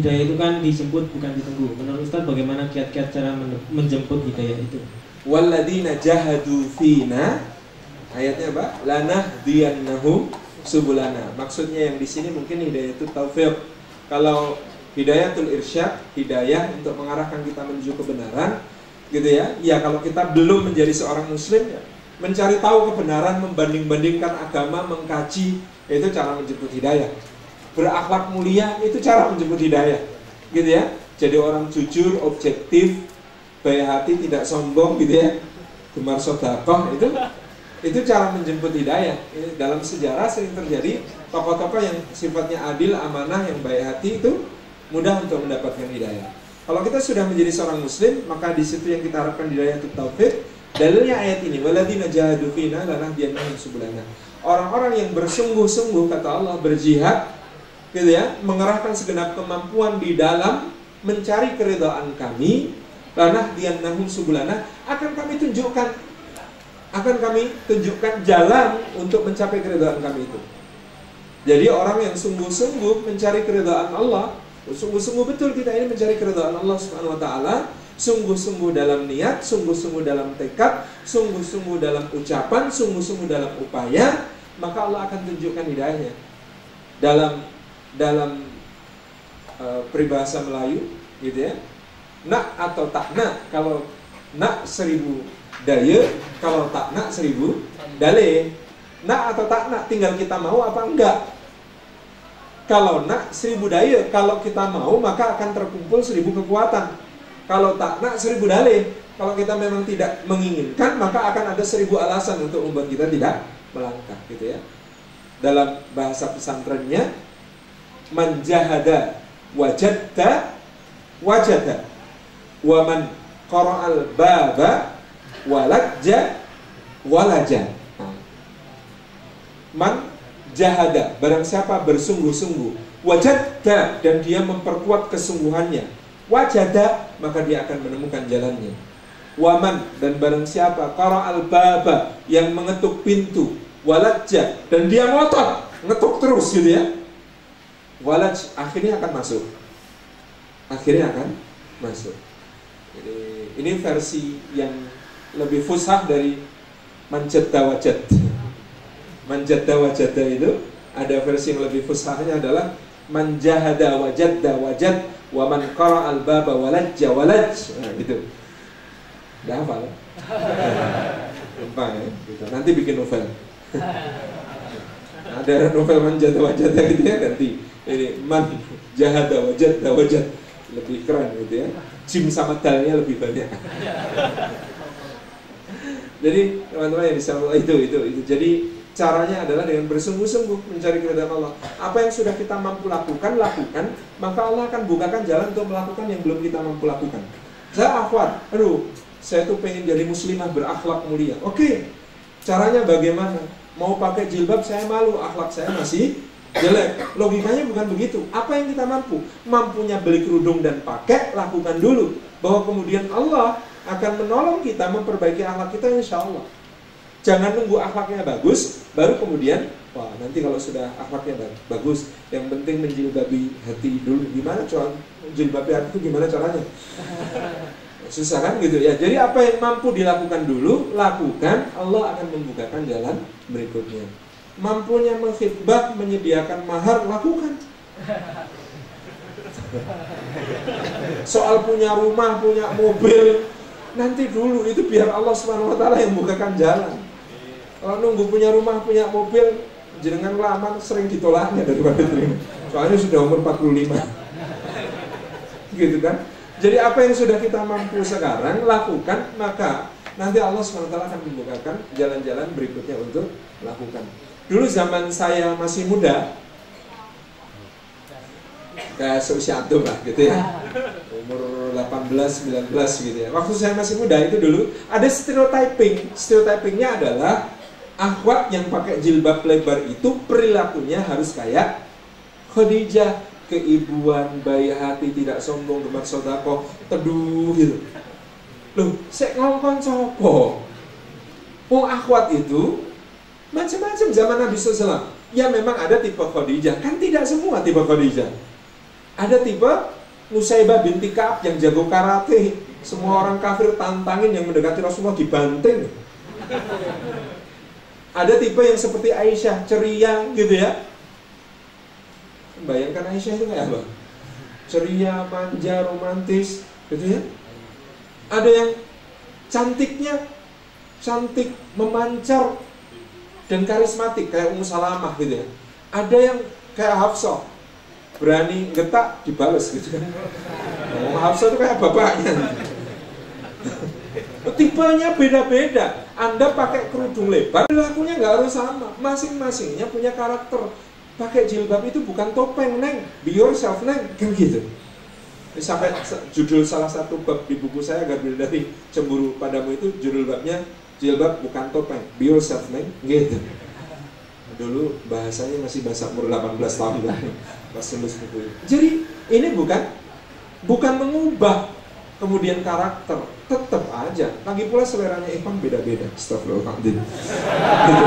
hidayah itu kan dijemput bukan ditunggu. Menurut Ustaz bagaimana kiat-kiat cara menjemput hidayah itu? Walladzina jahadu fina, ayatnya apa? Lanahdiyannahum subulana. Maksudnya yang di sini mungkin hidayah itu taufik. Kalau hidayatul irsyad, hidayah untuk mengarahkan kita menuju kebenaran, gitu ya. Ya kalau kita belum menjadi seorang muslim, ya, mencari tahu kebenaran, membanding-bandingkan agama, mengkaji, itu cara menjemput hidayah. Berakhlak mulia, itu cara menjemput hidayah, gitu ya. Jadi orang jujur, objektif, baik hati, tidak sombong, gitu ya. Gemar sedekah, itu cara menjemput hidayah. Dalam sejarah sering terjadi tokoh-tokoh yang sifatnya adil, amanah, yang baik hati itu mudah untuk mendapatkan hidayah. Kalau kita sudah menjadi seorang muslim, maka di situ yang kita harapkan hidayah itu taufik. Dalilnya ayat ini, walladzina jahadu fina lanahdiyannahum subulana. Orang-orang yang bersungguh-sungguh, kata Allah, berjihad, gitu ya, mengerahkan segenap kemampuan di dalam mencari keridhaan kami, lanahdiyannahum subulana, akan kami tunjukkan jalan untuk mencapai keridhaan kami itu. Jadi orang yang sungguh-sungguh mencari keridhaan Allah, sungguh-sungguh betul kita ini mencari keridhaan Allah Subhanahu wa taala, sungguh-sungguh dalam niat, sungguh-sungguh dalam tekad, sungguh-sungguh dalam ucapan, sungguh-sungguh dalam upaya, maka Allah akan tunjukkan hidayahnya. Dalam peribahasa Melayu, gitu ya. Nak atau tak nak, kalau nak 1000 daya, kalau tak nak 1000 dalih. Nak atau tak nak, tinggal kita mau apa enggak. Kalau nak 1000 daya, kalau kita mau maka akan terkumpul 1000 kekuatan. Kalau tak nak 1000 dalih. Kalau kita memang tidak menginginkan, maka akan ada 1000 alasan untuk membuat kita tidak melangkah, gitu ya. Dalam bahasa pesantrennya, man jahada wajadta wajada, wa man qara'al baba walajja walaja. Man jahada, barang siapa bersungguh-sungguh, wajadta, dan dia memperkuat kesungguhannya, wajada, maka dia akan menemukan jalannya. Waman, dan barang siapa qara'al baba, yang mengetuk pintu, walajja, dan dia ngotot ngetuk terus, gitu ya, walaj, akhirnya akan masuk. Jadi, ini versi yang lebih fusah dari manjadda wajad. Manjadda wajadda itu ada versi yang lebih fusahnya adalah manjahada wajadda wajad, wa man qara'al baba walajja walaj. Nah, gitu. Udah hafal? Gampang ya, gitu. Nanti bikin novel. Ada novel manjadda wajadda gitu ya, nanti. Ini man jahada wajadda wajad, lebih keren gitu ya. Jim sama dalnya lebih banyak. Jadi teman-teman yang bisa itu. Jadi caranya adalah dengan bersungguh-sungguh mencari keridhaan Allah. Apa yang sudah kita mampu lakukan, maka Allah akan bukakan jalan untuk melakukan yang belum kita mampu lakukan. Saya akhwat, saya tuh pengen jadi muslimah berakhlak mulia. Oke, caranya bagaimana? Mau pakai jilbab saya malu, akhlak saya masih jelek. Logikanya bukan begitu. Apa yang kita mampu? Mampunya beli kerudung dan pakai, lakukan dulu. Bahwa kemudian Allah akan menolong kita memperbaiki akhlak kita, insya Allah. Jangan nunggu akhlaknya bagus, baru kemudian, wah nanti kalau sudah akhlaknya bagus, yang penting menjilbabi hati dulu. Gimana cara menjilbabi hati itu, gimana caranya? Susah kan gitu ya. Jadi apa yang mampu dilakukan dulu, lakukan, Allah akan membukakan jalan berikutnya. Mampunya mengkhidbah, menyediakan mahar, lakukan. Soal punya rumah, punya mobil, nanti dulu, itu biar Allah SWT yang bukakan jalan. Kalau nunggu punya rumah, punya mobil, jenengan lama sering ditolaknya daripada terima. Soalnya sudah umur 45. Gitu kan? Jadi apa yang sudah kita mampu sekarang lakukan, maka nanti Allah SWT akan membukakan jalan-jalan berikutnya untuk lakukan. Dulu zaman saya masih muda, kayak seusia antum lah gitu ya, umur 18, 19 gitu ya. Waktu saya masih muda itu dulu ada stereotypingnya adalah akhwat yang pakai jilbab lebar itu perilakunya harus kayak Khadijah, keibuan, baik hati, tidak sombong, gemar sedekah, teduh gitu. Loh, saya ngomong sopo? Akhwat itu macam-macam zaman Nabi SAW. Ya memang ada tipe Khadijah, kan tidak semua tipe Khadijah. Ada tipe Nusaibah binti Ka'ab yang jago karate, semua orang kafir tantangin, yang mendekati Rasulullah dibanting. Ada tipe yang seperti Aisyah, ceria gitu ya. Bayangkan Aisyah itu kayak apa? Ceria, manja, romantis gitu ya. Ada yang cantiknya, cantik, memancar dan karismatik kayak Ummu Salamah gitu ya. Ada yang kayak Hafsah, berani getak dibales gitu kan. Hafsah itu kayak bapaknya. Tipenya beda-beda. Anda pakai kerudung lebar, perilakunya nggak harus sama. Masing-masingnya punya karakter. Pakai jilbab itu bukan topeng, Neng. Be yourself, Neng. Kan gitu. Sampai judul salah satu bab di buku saya agar dari cemburu padamu itu judul babnya jilbab bukan topeng, be yourself, Neng. Gitu. Dulu bahasanya masih bahasa umur 18 tahun kan. Pas nulis buku ini. Jadi ini bukan mengubah kemudian karakter, tetap aja. Lagi pula seleranya Ikhwan beda-beda. Astagfirullahaladzim. Gitu.